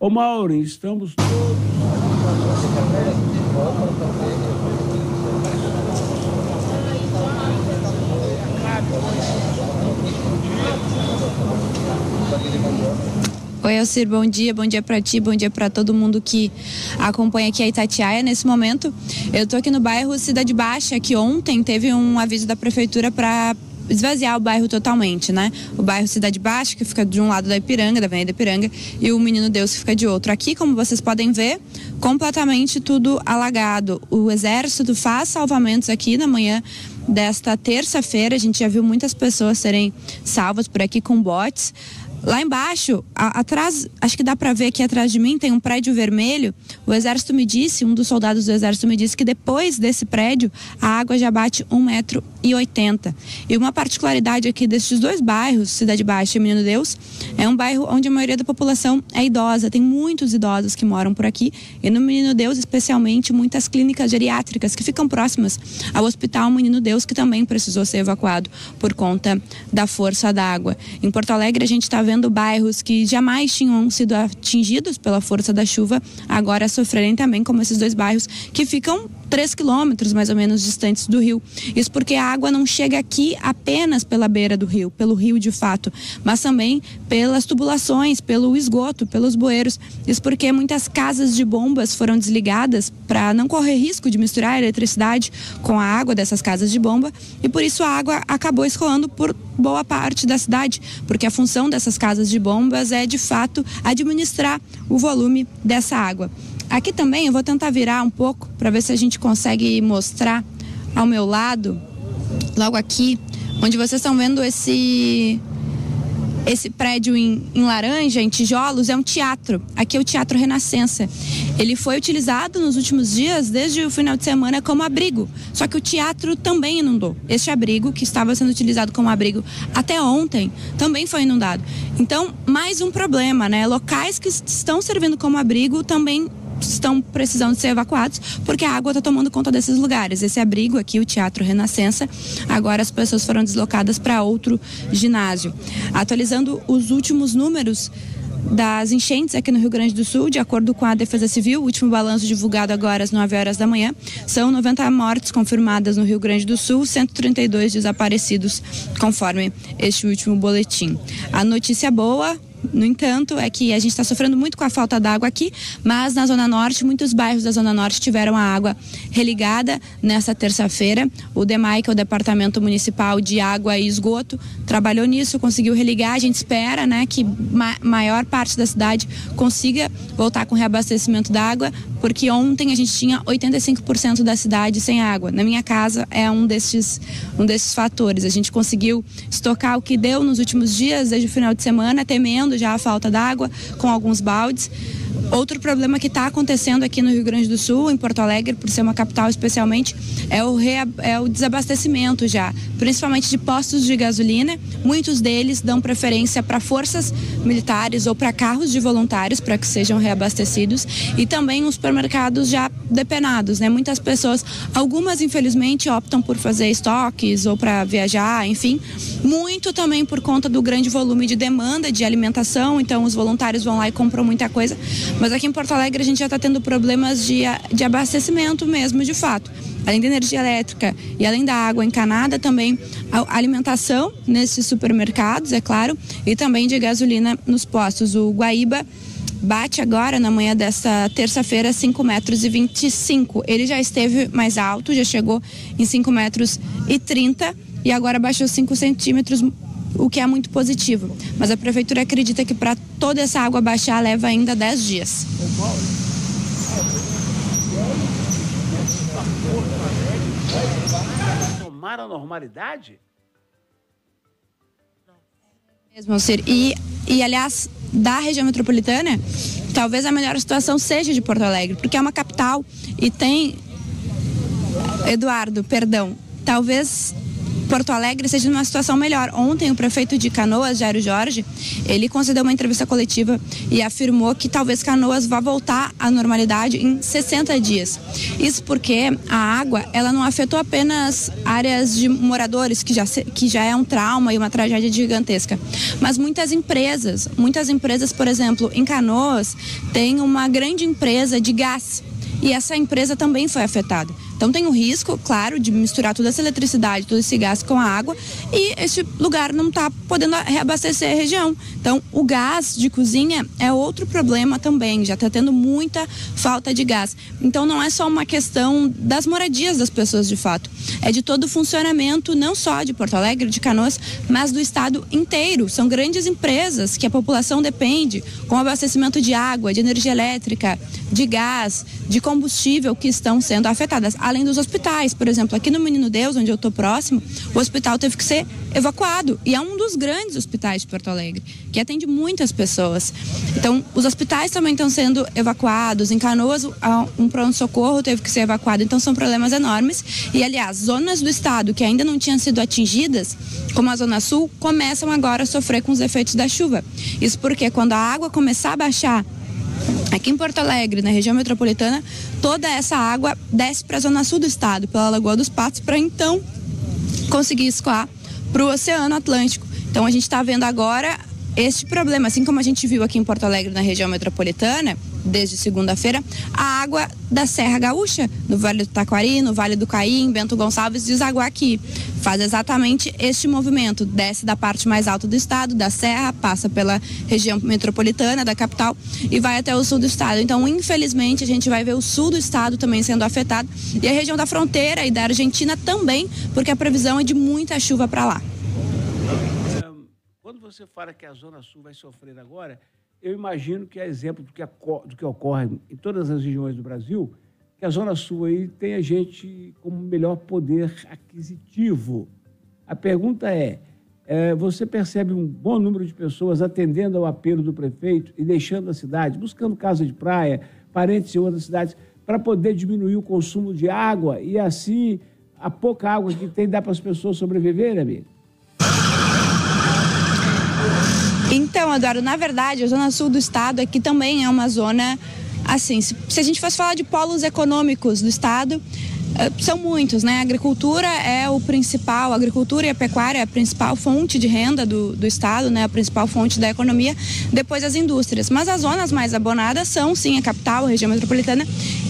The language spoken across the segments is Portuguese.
Ô Mauri, estamos todos... Oi, Elcir, bom dia para ti, bom dia para todo mundo que acompanha aqui a Itatiaia. Nesse momento, eu tô aqui no bairro Cidade Baixa, que ontem teve um aviso da prefeitura para esvaziar o bairro totalmente, né? O bairro Cidade Baixa, que fica de um lado da Ipiranga, da Avenida Ipiranga, e o Menino Deus, que fica de outro. Aqui, como vocês podem ver, completamente tudo alagado. O Exército faz salvamentos aqui na manhã desta terça-feira. A gente já viu muitas pessoas serem salvas por aqui com botes. Lá embaixo, atrás, acho que dá para ver aqui atrás de mim, tem um prédio vermelho. O Exército me disse, um dos soldados do Exército me disse que depois desse prédio, a água já bate 1,80 m. E uma particularidade aqui destes dois bairros, Cidade Baixa e Menino Deus, é um bairro onde a maioria da população é idosa. Tem muitos idosos que moram por aqui. E no Menino Deus, especialmente, muitas clínicas geriátricas que ficam próximas ao Hospital Menino Deus, que também precisou ser evacuado por conta da força da água. Em Porto Alegre, a gente está vendo bairros que jamais tinham sido atingidos pela força da chuva agora sofrerem também, como esses dois bairros que ficam 3 quilômetros mais ou menos distantes do rio. Isso porque a água não chega aqui apenas pela beira do rio, pelo rio de fato, mas também pelas tubulações, pelo esgoto, pelos bueiros. Isso porque muitas casas de bombas foram desligadas para não correr risco de misturar a eletricidade com a água dessas casas de bomba, e por isso a água acabou escoando por boa parte da cidade, porque a função dessas casas de bombas é de fato administrar o volume dessa água. Aqui também eu vou tentar virar um pouco para ver se a gente consegue mostrar ao meu lado, logo aqui, onde vocês estão vendo esse prédio em laranja, em tijolos, é um teatro. Aqui é o Teatro Renascença. Ele foi utilizado nos últimos dias, desde o final de semana, como abrigo. Só que o teatro também inundou. Este abrigo, que estava sendo utilizado como abrigo até ontem, também foi inundado. Então, mais um problema, né? Locais que estão servindo como abrigo também estão precisando ser evacuados, porque a água está tomando conta desses lugares. Esse abrigo aqui, o Teatro Renascença, agora as pessoas foram deslocadas para outro ginásio. Atualizando os últimos números das enchentes aqui no Rio Grande do Sul, de acordo com a Defesa Civil, o último balanço divulgado agora às 9 horas da manhã, são 90 mortes confirmadas no Rio Grande do Sul, 132 desaparecidos, conforme este último boletim. A notícia boa, no entanto, é que a gente está sofrendo muito com a falta d'água aqui, mas na Zona Norte, muitos bairros da Zona Norte tiveram a água religada nessa terça-feira. O DEMAI, que é o Departamento Municipal de Água e Esgoto, trabalhou nisso, conseguiu religar. A gente espera, né, que maior parte da cidade consiga voltar com reabastecimento da água, porque ontem a gente tinha 85% da cidade sem água. Na minha casa é um desses fatores. A gente conseguiu estocar o que deu nos últimos dias, desde o final de semana, temendo já a falta d'água, com alguns baldes. Outro problema que está acontecendo aqui no Rio Grande do Sul, em Porto Alegre, por ser uma capital especialmente, é o desabastecimento já, principalmente de postos de gasolina. Muitos deles dão preferência para forças militares ou para carros de voluntários para que sejam reabastecidos, e também os supermercados já depenados, né? Muitas pessoas, algumas infelizmente optam por fazer estoques ou para viajar, enfim, muito também por conta do grande volume de demanda de alimentação, então os voluntários vão lá e compram muita coisa. Mas aqui em Porto Alegre a gente já está tendo problemas de abastecimento mesmo, de fato. Além da energia elétrica e além da água encanada, também a alimentação nesses supermercados, é claro, e também de gasolina nos postos. O Guaíba bate agora, na manhã desta terça-feira, 5,25 metros. Ele já esteve mais alto, já chegou em 5,30 metros e agora baixou 5 centímetros, o que é muito positivo. Mas a prefeitura acredita que para toda essa água baixar leva ainda 10 dias. Tomar a normalidade? Mesmo, e aliás, da região metropolitana, talvez a melhor situação seja de Porto Alegre, porque é uma capital e tem... Eduardo, perdão, talvez Porto Alegre seja numa situação melhor. Ontem o prefeito de Canoas, Jairo Jorge, ele concedeu uma entrevista coletiva e afirmou que talvez Canoas vá voltar à normalidade em 60 dias. Isso porque a água, ela não afetou apenas áreas de moradores, que já é um trauma e uma tragédia gigantesca, mas muitas empresas, por exemplo, em Canoas, tem uma grande empresa de gás e essa empresa também foi afetada. Então tem o risco, claro, de misturar toda essa eletricidade, todo esse gás com a água e esse lugar não está podendo reabastecer a região. Então o gás de cozinha é outro problema também, já está tendo muita falta de gás. Então não é só uma questão das moradias das pessoas de fato, é de todo o funcionamento, não só de Porto Alegre, de Canoas, mas do estado inteiro. São grandes empresas que a população depende, com abastecimento de água, de energia elétrica, de gás, de combustível, que estão sendo afetadas. Além dos hospitais, por exemplo, aqui no Menino Deus, onde eu estou próximo, o hospital teve que ser evacuado. E é um dos grandes hospitais de Porto Alegre, que atende muitas pessoas. Então, os hospitais também estão sendo evacuados. Em Canoas, um pronto-socorro teve que ser evacuado. Então, são problemas enormes. E, aliás, zonas do estado que ainda não tinham sido atingidas, como a Zona Sul, começam agora a sofrer com os efeitos da chuva. Isso porque quando a água começar a baixar aqui em Porto Alegre, na região metropolitana, toda essa água desce para a zona sul do estado, pela Lagoa dos Patos, para então conseguir escoar para o Oceano Atlântico. Então a gente está vendo agora este problema, assim como a gente viu aqui em Porto Alegre, na região metropolitana, desde segunda-feira, a água da Serra Gaúcha, no Vale do Taquari, no Vale do Caí, Bento Gonçalves, desaguar aqui. Faz exatamente este movimento, desce da parte mais alta do estado, da Serra, passa pela região metropolitana, da capital, e vai até o sul do estado. Então, infelizmente, a gente vai ver o sul do estado também sendo afetado, e a região da fronteira e da Argentina também, porque a previsão é de muita chuva para lá. Quando você fala que a Zona Sul vai sofrer agora, eu imagino que é exemplo do que ocorre em todas as regiões do Brasil, que a Zona Sul aí tem a gente com melhor poder aquisitivo. A pergunta é, você percebe um bom número de pessoas atendendo ao apelo do prefeito e deixando a cidade, buscando casa de praia, parentes em outras cidades, para poder diminuir o consumo de água e assim a pouca água que tem dá para as pessoas sobreviverem, amigo? Então, Eduardo, na verdade, a zona sul do estado aqui também é uma zona, assim, se a gente fosse falar de polos econômicos do estado, são muitos, né? A agricultura é o principal, a agricultura e a pecuária é a principal fonte de renda do estado, né? A principal fonte da economia, depois as indústrias. Mas as zonas mais abonadas são, sim, a capital, a região metropolitana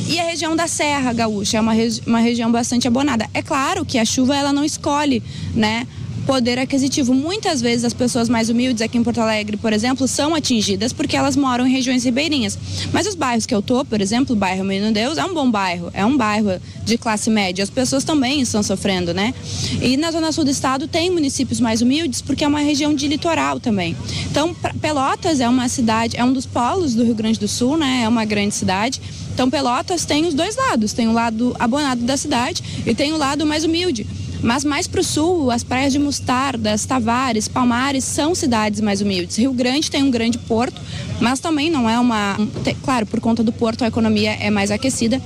e a região da Serra Gaúcha, é uma região bastante abonada. É claro que a chuva, ela não escolhe, né, poder aquisitivo. Muitas vezes as pessoas mais humildes aqui em Porto Alegre, por exemplo, são atingidas porque elas moram em regiões ribeirinhas. Mas os bairros que eu tô, por exemplo, o bairro Menino Deus é um bom bairro, é um bairro de classe média. As pessoas também estão sofrendo, né? E na zona sul do estado tem municípios mais humildes porque é uma região de litoral também. Então, Pelotas é uma cidade, é um dos polos do Rio Grande do Sul, né? É uma grande cidade. Então, Pelotas tem os dois lados, tem o lado abonado da cidade e tem o lado mais humilde. Mas mais para o sul, as praias de Mostardas, Tavares, Palmares são cidades mais humildes. Rio Grande tem um grande porto, mas também não é claro, por conta do porto a economia é mais aquecida.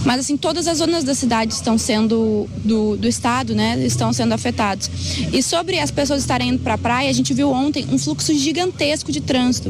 Mas assim, todas as zonas da cidade estão sendo, do estado, né, estão sendo afetadas. E sobre as pessoas estarem indo para a praia, a gente viu ontem um fluxo gigantesco de trânsito.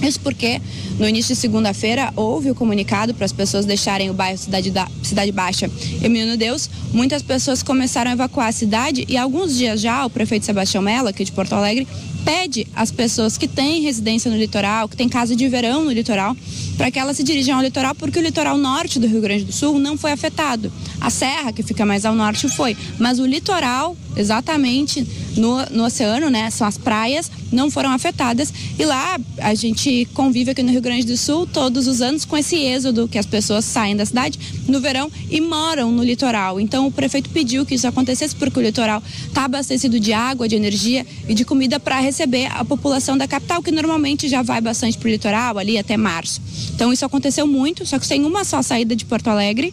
Isso porque no início de segunda-feira houve o comunicado para as pessoas deixarem o bairro Cidade Baixa e Menino Deus. Muitas pessoas começaram a evacuar a cidade e alguns dias já o prefeito Sebastião Mello, aqui de Porto Alegre, pede às pessoas que têm residência no litoral, que têm casa de verão no litoral, para que elas se dirijam ao litoral, porque o litoral norte do Rio Grande do Sul não foi afetado. A serra, que fica mais ao norte, foi, mas o litoral, exatamente no oceano, né, são as praias, não foram afetadas. E lá a gente convive aqui no Rio Grande do Sul todos os anos com esse êxodo, que as pessoas saem da cidade no verão e moram no litoral. Então o prefeito pediu que isso acontecesse porque o litoral está abastecido de água, de energia e de comida para receber a população da capital, que normalmente já vai bastante para o litoral, ali até março. Então isso aconteceu muito, só que tem uma só saída de Porto Alegre,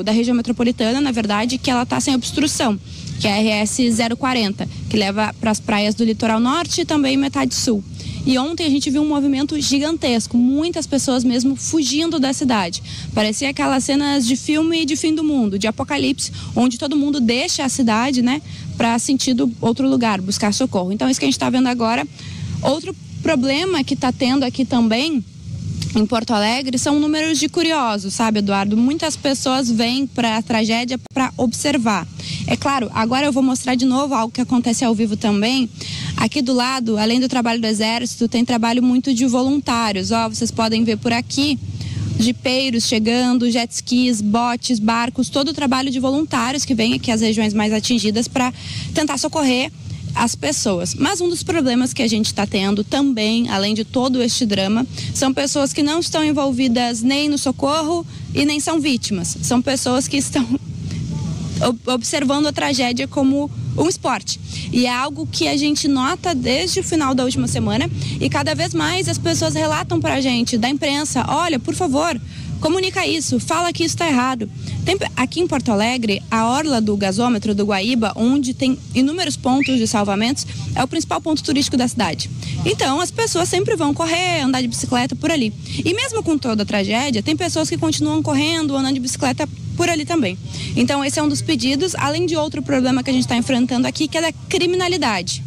da região metropolitana, na verdade, que ela está sem obstrução, que é a RS 040, que leva para as praias do litoral norte e também metade sul. E ontem a gente viu um movimento gigantesco, muitas pessoas mesmo fugindo da cidade. Parecia aquelas cenas de filme de fim do mundo, de apocalipse, onde todo mundo deixa a cidade, né, para sentido outro lugar, buscar socorro. Então, isso que a gente está vendo agora. Outro problema que está tendo aqui também em Porto Alegre são números de curiosos, sabe, Eduardo? Muitas pessoas vêm para a tragédia para observar. É claro, agora eu vou mostrar de novo algo que acontece ao vivo também. Aqui do lado, além do trabalho do Exército, tem trabalho muito de voluntários. Ó, vocês podem ver por aqui jipeiros chegando, jet skis, botes, barcos, todo o trabalho de voluntários que vem aqui às regiões mais atingidas para tentar socorrer as pessoas. Mas um dos problemas que a gente está tendo também, além de todo este drama, são pessoas que não estão envolvidas nem no socorro e nem são vítimas. São pessoas que estão observando a tragédia como um esporte. E é algo que a gente nota desde o final da última semana e cada vez mais as pessoas relatam para a gente, da imprensa, olha, por favor, comunica isso, fala que isso está errado. Aqui em Porto Alegre, a orla do gasômetro do Guaíba, onde tem inúmeros pontos de salvamentos, é o principal ponto turístico da cidade. Então, as pessoas sempre vão correr, andar de bicicleta por ali. E mesmo com toda a tragédia, tem pessoas que continuam correndo, andando de bicicleta por ali também. Então, esse é um dos pedidos, além de outro problema que a gente está enfrentando aqui, que é da criminalidade.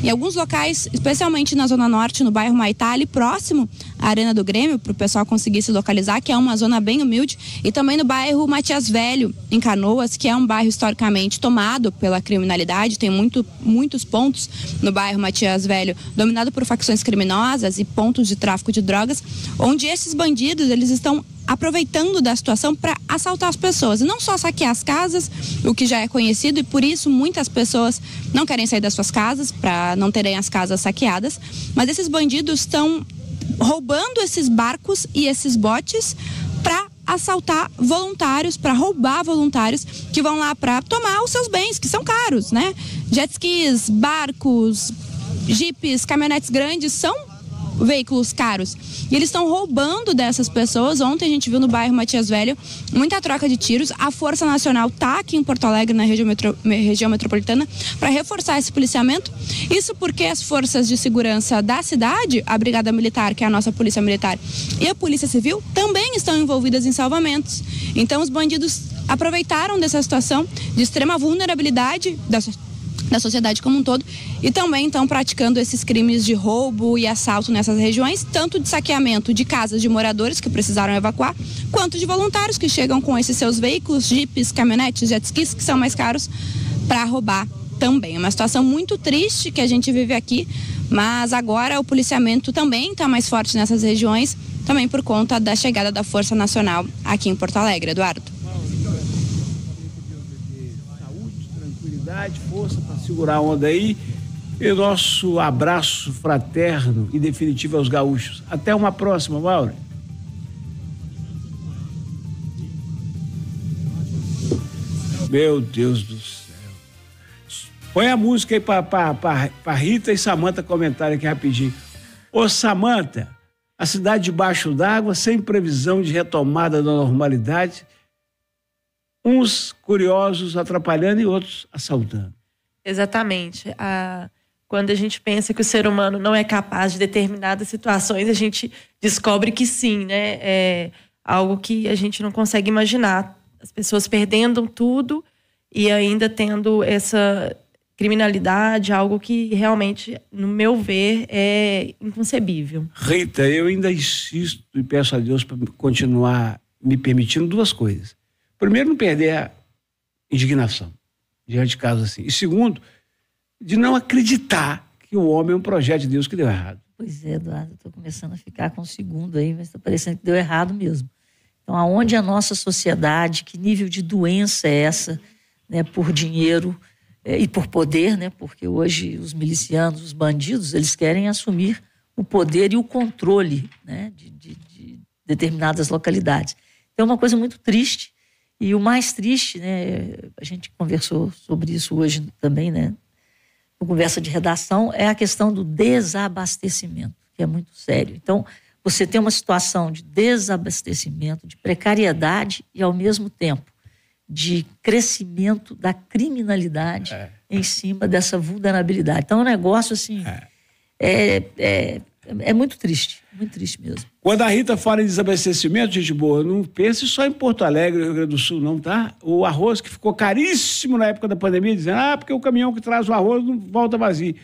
Em alguns locais, especialmente na Zona Norte, no bairro Maitá, ali próximo à Arena do Grêmio, para o pessoal conseguir se localizar, que é uma zona bem humilde, e também no bairro Matias Velho, em Canoas, que é um bairro historicamente tomado pela criminalidade, tem muitos pontos no bairro Matias Velho, dominado por facções criminosas e pontos de tráfico de drogas, onde esses bandidos, eles estão aproveitando da situação para assaltar as pessoas, e não só saquear as casas, o que já é conhecido, e por isso muitas pessoas não querem sair das suas casas para não terem as casas saqueadas, mas esses bandidos estão roubando esses barcos e esses botes para assaltar voluntários, para roubar voluntários que vão lá para tomar os seus bens, que são caros, né? Jet skis, barcos, jipes, caminhonetes grandes são veículos caros. E eles estão roubando dessas pessoas. Ontem a gente viu no bairro Matias Velho muita troca de tiros. A Força Nacional está aqui em Porto Alegre, na região metropolitana, para reforçar esse policiamento. Isso porque as forças de segurança da cidade, a Brigada Militar, que é a nossa Polícia Militar, e a Polícia Civil, também estão envolvidas em salvamentos. Então os bandidos aproveitaram dessa situação de extrema vulnerabilidade da sociedade como um todo, e também estão praticando esses crimes de roubo e assalto nessas regiões, tanto de saqueamento de casas de moradores que precisaram evacuar, quanto de voluntários que chegam com esses seus veículos, jipes, caminhonetes, jet skis, que são mais caros, para roubar também. É uma situação muito triste que a gente vive aqui, mas agora o policiamento também está mais forte nessas regiões, também por conta da chegada da Força Nacional aqui em Porto Alegre. Eduardo. Força para segurar a onda aí, e nosso abraço fraterno e definitivo aos gaúchos. Até uma próxima, Mauro. Meu Deus do céu. Põe a música aí para Rita e Samanta comentarem aqui rapidinho. Ô Samanta, a cidade debaixo d'água, sem previsão de retomada da normalidade, uns curiosos atrapalhando e outros assaltando. Exatamente. Quando a gente pensa que o ser humano não é capaz de determinadas situações, a gente descobre que sim, né? É algo que a gente não consegue imaginar. As pessoas perdendo tudo e ainda tendo essa criminalidade, algo que realmente, no meu ver, é inconcebível. Rita, eu ainda insisto e peço a Deus para continuar me permitindo duas coisas. Primeiro, não perder a indignação diante de casos assim. E segundo, de não acreditar que o homem é um projeto de Deus que deu errado. Pois é, Eduardo, estou começando a ficar com o segundo aí, mas está parecendo que deu errado mesmo. Então, aonde a nossa sociedade, que nível de doença é essa, né, por dinheiro e por poder, né, porque hoje os milicianos, os bandidos, eles querem assumir o poder e o controle, né, de determinadas localidades. Então, é uma coisa muito triste. E o mais triste, né, a gente conversou sobre isso hoje também, né, no conversa de redação, é a questão do desabastecimento, que é muito sério. Então, você tem uma situação de desabastecimento, de precariedade e, ao mesmo tempo, de crescimento da criminalidade em cima dessa vulnerabilidade. Então, é um negócio, assim, É muito triste mesmo. Quando a Rita fala em desabastecimento, gente boa, não pense só em Porto Alegre, Rio Grande do Sul, não, tá? O arroz que ficou caríssimo na época da pandemia, dizendo, porque o caminhão que traz o arroz não volta vazio.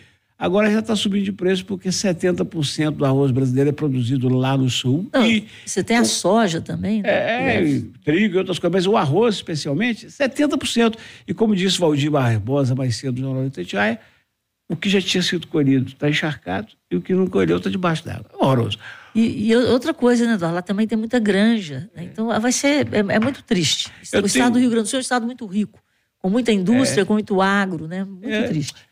Agora já está subindo de preço porque 70% do arroz brasileiro é produzido lá no sul. Não, e você tem a soja também, né? Trigo e outras coisas, mas o arroz especialmente, 70%. E como disse Valdir Barbosa mais cedo no Jornal de Itatiaia, o que já tinha sido colhido está encharcado e o que não colheu está debaixo d'água. É horroroso. E outra coisa, né, Eduardo? Lá também tem muita granja, né? Então vai ser, é muito triste. O estado do Rio Grande do Sul é um estado muito rico, com muita indústria, com muito agro, né? Muito triste.